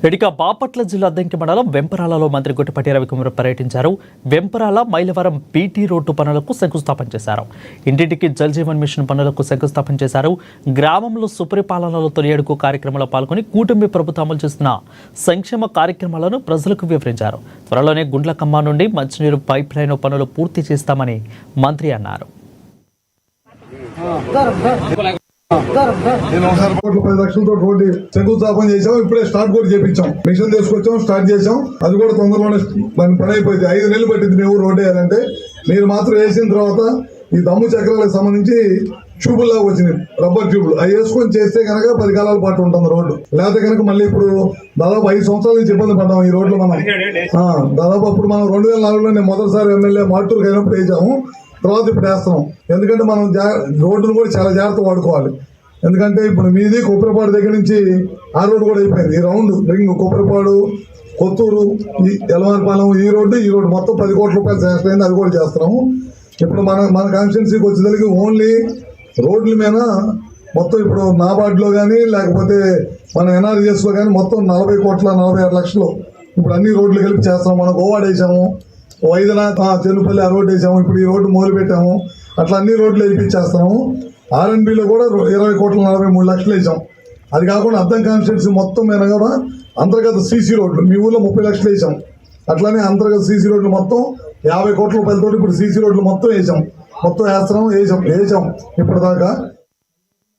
ఇక బాపట్ల జిల్లా అద్దంకి మండలం వెంపరాలలో మంత్రి గుట్టిపాటి రవికుమార్ పర్యటించారు. వెంపరాల మైలవరం బీటీ రోడ్డు పనులకు శంకుస్థాపన చేశారు. ఇంటింటికి జల్ జీవన్ మిషన్ పనులకు శంకుస్థాపన చేశారు. గ్రామంలో సుపరిపాలనలో తొలి అడుగు కార్యక్రమంలో పాల్గొని కూటమి ప్రభుత్వం అమలు చేస్తున్న సంక్షేమ కార్యక్రమాలను ప్రజలకు వివరించారు. త్వరలోనే గుండ్లకమ్మ నుండి మంచినీరు పైప్ లైన్ పనులు పూర్తి చేస్తామని మంత్రి అన్నారు. నేను 10 లక్షలతో రోడ్డు శంకుస్థాపన చేసాం. ఇప్పుడే స్టార్ట్ కూడా చేపించాం. మిషన్ తీసుకొచ్చాం, స్టార్ట్ చేసాం. అది కూడా తొందరలోనే పని అయిపోయింది. 5 నెలలు పట్టింది మేము రోడ్డు వేయాలంటే. మీరు మాత్రం వేసిన తర్వాత ఈ దమ్ము చక్రాలకు సంబంధించి ట్యూబుల్లాగా వచ్చినాయి, రబ్బర్ ట్యూబులు. అవి వేసుకొని చేస్తే కనుక 10 కాలాల పాటు ఉంటుంది రోడ్డు. లేకపోతే కనుక మళ్ళీ ఇప్పుడు దాదాపు 5 సంవత్సరాల నుంచి ఇబ్బంది పడ్డాం ఈ రోడ్లు. మనం దాదాపు అప్పుడు మనం 2004లో నేను మొదటిసారి ఎమ్మెల్యే మార్టూరుకి అయినప్పుడు వేసాము. తర్వాత ఇప్పుడు వేస్తున్నాం. ఎందుకంటే మనం రోడ్డును కూడా చాలా జాగ్రత్త వాడుకోవాలి. ఎందుకంటే ఇప్పుడు మీది కొప్పరపాడు దగ్గర నుంచి ఆ రోడ్డు కూడా అయిపోయింది. ఈ రౌండ్ రింగ్ కొప్పరపాడు, కొత్తూరు, ఈ ఎలవారిపాలెం ఈ రోడ్డు మొత్తం 10 కోట్ల రూపాయలు శాంక్షన్ అయింది. అది కూడా చేస్తున్నాము. ఇప్పుడు మన కాన్స్టిట్యున్సీకి వచ్చేసరికి ఓన్లీ రోడ్ల మీద మొత్తం ఇప్పుడు నాబార్డులో కానీ లేకపోతే మన ఎన్ఆర్జీఎస్లో కానీ మొత్తం 40,46 లక్షలు ఇప్పుడు అన్ని రోడ్లు కలిపి చేస్తాము. మనం గోవాడ వేసాము, వైద్యనాథ్ చెల్లుపల్లి ఆ రోడ్డు వేసాము. ఇప్పుడు ఈ రోడ్డు మొదలు పెట్టాము. అట్లా అన్ని రోడ్లు వేయించేస్తున్నాము. ఆర్ఎన్బిలో కూడా 20,43 లక్షలు వేసాం. అది కాకుండా అద్దం కాన్స్టిట్యున్సీ మొత్తం మీద కూడా అంతర్గత సీసీ రోడ్లు మీ ఊళ్ళో 30 లక్షలు వేసాం. అట్లానే అంతర్గత సీసీ రోడ్లు మొత్తం 50 కోట్ల రూపాయలతో ఇప్పుడు సీసీ రోడ్లు మొత్తం వేసాం. మొత్తం వేస్తున్నాం, వేసాం ఇప్పటిదాకా.